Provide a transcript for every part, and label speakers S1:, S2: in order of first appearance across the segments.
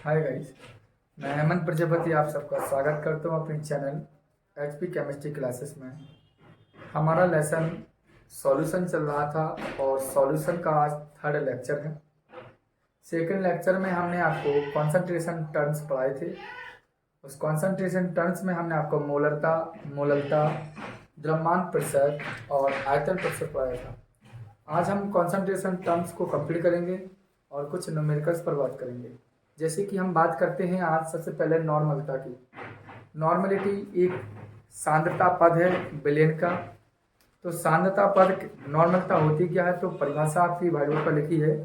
S1: Hi guys, मैं हेमंत प्रजापति आप सबका स्वागत करता हूँ अपने चैनल एचपी केमिस्ट्री क्लासेस में। हमारा लेसन सॉल्यूशन चल रहा था और सॉल्यूशन का आज थर्ड लेक्चर है। सेकंड लेक्चर में हमने आपको कॉन्सेंट्रेशन टर्म्स पढ़ाए थे। उस कॉन्सेंट्रेशन टर्म्स में हमने आपको मोलरता, द्रव्यमान प्रेशर और आयतन प्रेशर पढ़ाया था। आज हम कॉन्सेंट्रेशन टर्म्स को कंप्लीट करेंगे और कुछ न्यूमेरिकल्स पर बात करेंगे। जैसे कि हम बात करते हैं आज सबसे पहले नॉर्मलता की। नॉर्मलिटी एक सांद्रता पद है विलेन का। तो सांद्रता पद नॉर्मलता होती क्या है, तो परिभाषा आपकी वाइड पर लिखी है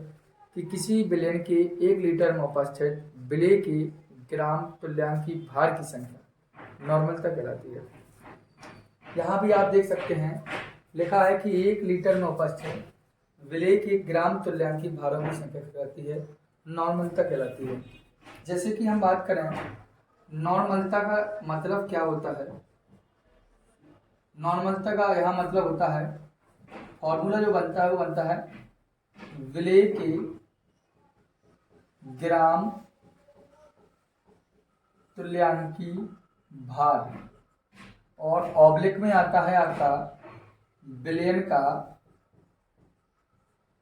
S1: कि किसी विलेन के 1 लीटर में उपस्थित विलेय के ग्राम तुल्यांकी भार की संख्या नॉर्मलता कहलाती है। यहाँ भी आप देख सकते हैं लिखा है कि 1 लीटर में उपस्थित विलेय के ग्राम तुल्यांकी भारों की संख्या कहलाती है, नॉर्मलता कहलाती है। जैसे कि हम बात करें नॉर्मलता का मतलब क्या होता है। नॉर्मलता का यहाँ मतलब होता है, फॉर्मूला जो बनता है वो बनता है विलेय के ग्राम तुल्यांकी भार और ऑब्लिक में आता है आपका विलेयन का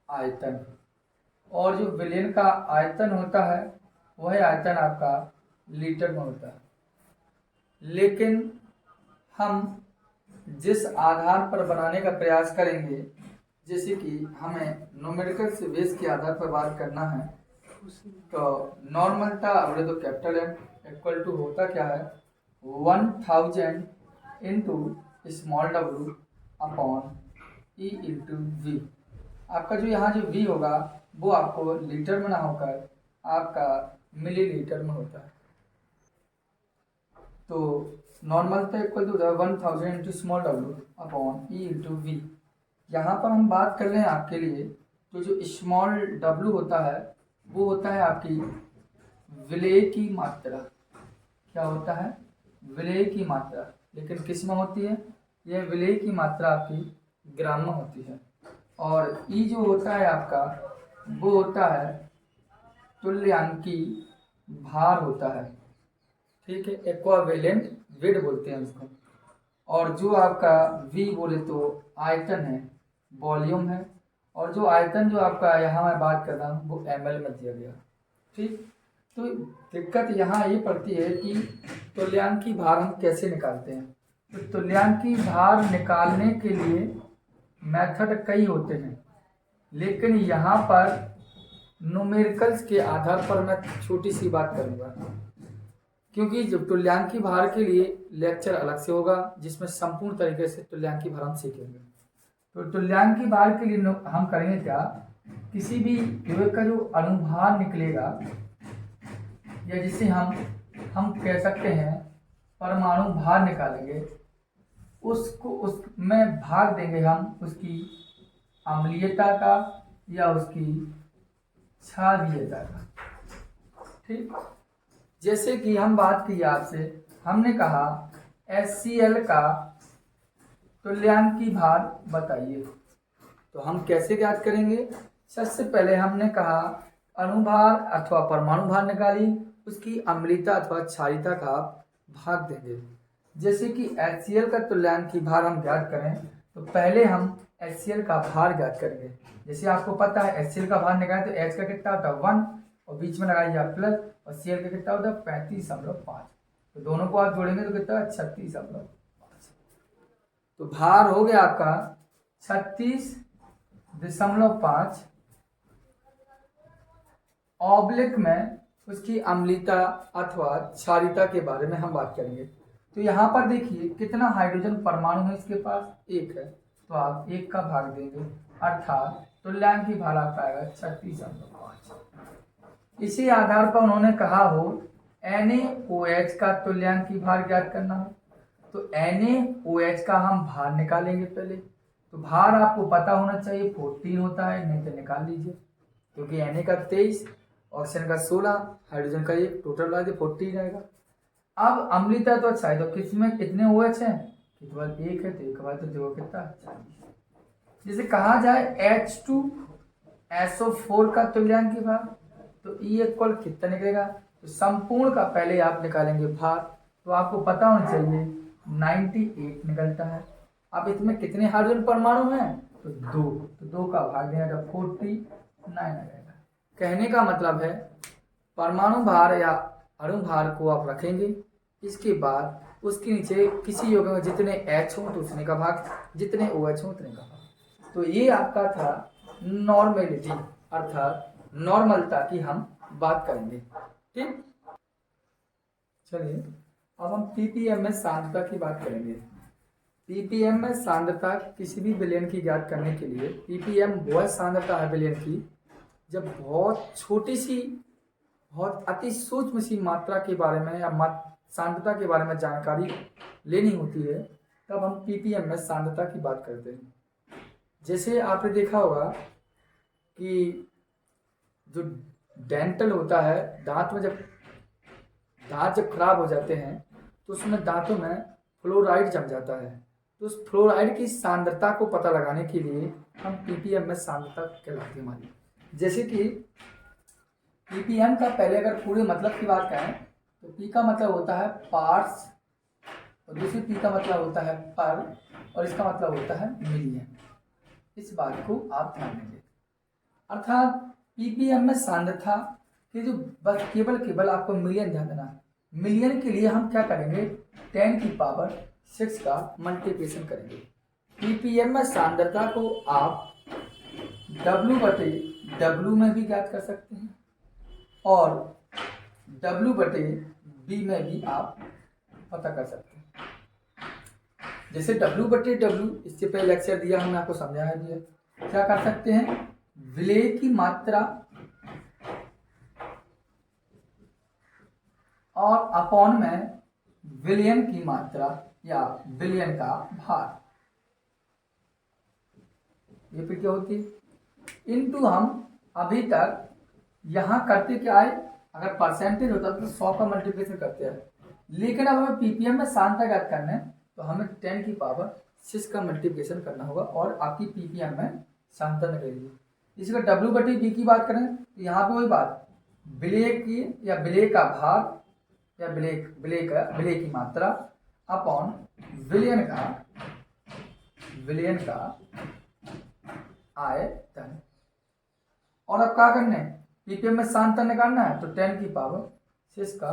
S1: आयतन। और जो विलेयन का आयतन होता है वह आयतन आपका लीटर में होता है। लेकिन हम जिस आधार पर बनाने का प्रयास करेंगे, जैसे कि हमें न्यूमेरिकल से बेस के आधार पर बात करना है, तो नॉर्मलता बोले तो कैपिटल एम इक्वल टू होता क्या है 1000 into small w upon E into V. आपका जो यहाँ जो v होगा वो आपको लीटर में ना होकर आपका मिलीलीटर में होता है। तो normality equal to 1000 into small w upon E into V. यहाँ पर हम बात कर रहे हैं आपके लिए तो जो स्मॉल w होता है वो होता है आपकी विलेय की मात्रा। क्या होता है? विलेय की मात्रा। लेकिन किस में होती है? यह विलेय की मात्रा आपकी ग्राम में होती है। और ई जो होता है आपका वो होता है तुल्यांकी भार होता है, ठीक है, एक्वावेलेंट वेट बोलते हैं उसको। और जो आपका वी बोले तो आयतन है, वॉल्यूम है। और जो आयतन जो आपका यहाँ मैं बात कर रहा हूँ वो ml में दिया गया, ठीक। तो दिक्कत यहाँ ये पड़ती है कि तुल्यांकी भार हम कैसे निकालते हैं। तो तुल्यांकी भार निकालने के लिए मेथड कई होते हैं, लेकिन यहाँ पर न्यूमेरिकल्स के आधार पर मैं छोटी सी बात करूँगा, क्योंकि जब तुल्यांकी भार के लिए लेक्चर अलग से होगा जिसमें संपूर्ण तरीके से तुल्यांकी भार हम सीखेंगे। तो तुल्यांकी भार के लिए हम करेंगे क्या, किसी भी युवक का जो अणुभार निकलेगा या जिसे हम कह सकते हैं परमाणु भार निकालेंगे, उसको उसमें भाग देंगे हम उसकी अम्लीयता का या उसकी क्षारीयता का, ठीक। जैसे कि हम बात की आपसे, हमने कहा HCl का तुल्यांकी भार बताइए। तो हम कैसे ज्ञात करेंगे? सबसे पहले हमने कहा अणुभार अथवा परमाणु भार निकाली, उसकी अम्लीयता अथवा क्षारीयता का भाग देंगे। जैसे कि HCl का तुल्यांकी भार हम ज्ञात करें तो पहले हम HCl का भार ज्ञात करेंगे। जैसे आपको पता है HCl का भार निकालें तो H का कितना होता है 1 और बीच में लगाइए आप प्लस, और Cl का कितना होता है 35.5। तो दोनों को आप जोड़ेंगे तो कितना 36.5। तो भार हो गया आपका 36.5। ऑब्लिक में उसकी अम्लीयता अथवा क्षारीयता के बारे में हम बात करेंगे। तो यहाँ पर देखिए कितना हाइड्रोजन परमाणु है इसके पास, 1 है, तो आप 1 का भाग देंगे, अर्थात तुल्यांकी भार आपका आएगा 36.5। इसी आधार पर उन्होंने कहा हो NaOH का तुल्यांकी भार ज्ञात करना हो, तो NaOH का हम भार निकालेंगे पहले। तो भार आपको पता होना चाहिए 14 होता है, नहीं तो निकाल लीजिए, क्योंकि Na का 23, ऑक्सीजन का 16, हाइड्रोजन का 1, टोटल ला 14 रहेगा। अब अम्लीयता तो अच्छा है, तो किसमें कितने OH हैं? केवल 1 है, तो 1 बार तो देखो कितना 40। जैसे कहा जाए H2SO4 का तुल्यांकी भार, तो E इक्वल कितना निकलेगा तो संपूर्ण का पहले आप निकालेंगे भार, तो आपको पता होना चाहिए 98 निकलता है। अब इसमें कितने हाइड्रोजन परमाणु हैं, तो 2, तो 2 का भाग देना तो 49 आ जाएगा। कहने का मतलब है परमाणु भार या अणु भार को आप रखेंगे, इसके बाद उसके नीचे किसी यौगिक में जितने H हो तो उतने का भाग, जितने OH हो उतने का भाग। तो ये आपका था नॉर्मेलिटी, अर्थात नॉर्मलता की हम बात करेंगे। ठीक, चलिए अब हम पीपीएम में सांद्रता की बात करेंगे। पीपीएम में सांद्रता किसी भी विलयन की ज्ञात करने के लिए, पीपीएम वह सांद्रता है विलयन की जब बहुत छोटी सी, बहुत अति सूक्ष्म सी मात्रा के बारे में या सांद्रता के बारे में जानकारी लेनी होती है, तब हम पीपीएम में सांद्रता की बात करते हैं। जैसे आपने देखा होगा कि जो डेंटल होता है, दांत जब खराब हो जाते हैं तो उसमें दांतों में फ्लोराइड जम जाता है। तो उस फ्लोराइड की सांद्रता को पता लगाने के लिए हम पीपीएम में सांद्रता कहलाती है हमारी। जैसे कि पीपीएम का पहले अगर पूरे मतलब की बात करें तो पी का मतलब होता है पार्ट्स, और दूसरी पी का मतलब होता है पर, और इसका मतलब होता है मिलियन। इस बात को आप ध्यान देंगे। अर्थात पीपीएम में सांद्रता कि जो बस केवल आपको मिलियन ध्यान देना। मिलियन के लिए हम क्या करेंगे, 10⁶ का मल्टीप्लिकेशन करेंगे। पीपीएम में सांद्रता को आप W/W में भी ज्ञात कर सकते हैं और W/B में भी आप पता कर सकते हैं। जैसे W/W, इससे पहले लेक्चर दिया हमने आपको समझाया दिया, क्या कर सकते हैं, विलेय की मात्रा और अपॉन में विलयन की मात्रा या विलयन का भार, ये फिर क्या होती है, इनटू हम अभी तक यहाँ करते क्या है, अगर परसेंटेज होता तो 100 का मल्टीप्लिकेशन करते हैं, लेकिन अब हमें पीपीएम में सांद्रता ज्ञात करना है तो हमें 10⁶ का मल्टीप्लिकेशन करना होगा और आपकी पीपीएम में सांद्रता निकलेगी। इसी का W/B की बात करें तो यहाँ पे वही बात, विलेय की या विलेय का भार या विलेय की मात्रा अपॉन विलयन का आयतन। और अब क्या करना है, पीपीएम में सांद्रता निकालना है तो 10⁶ का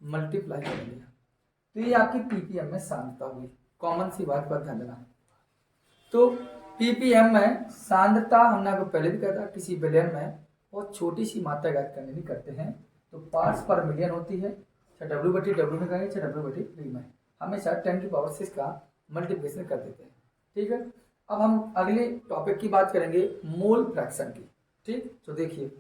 S1: मल्टीप्लाई करेंगे। तो ये आपकी पीपीएम में सांद्रता हुई। कॉमन सी बात पर ध्यान देना। तो पीपीएम में सांद्रता हमने आपको पहले भी कहा था, किसी विलयन में बहुत छोटी सी मात्रा ज्ञात करने भी करते हैं तो पार्ट्स पर मिलियन होती है, चाहे W/W में करेंगे चाहे W/B में, हमेशा 10⁶ का मल्टीप्लिकेशन कर देते हैं। ठीक है, अब हम अगले टॉपिक की बात करेंगे मोल फ्रैक्शन की। ठीक, तो देखिए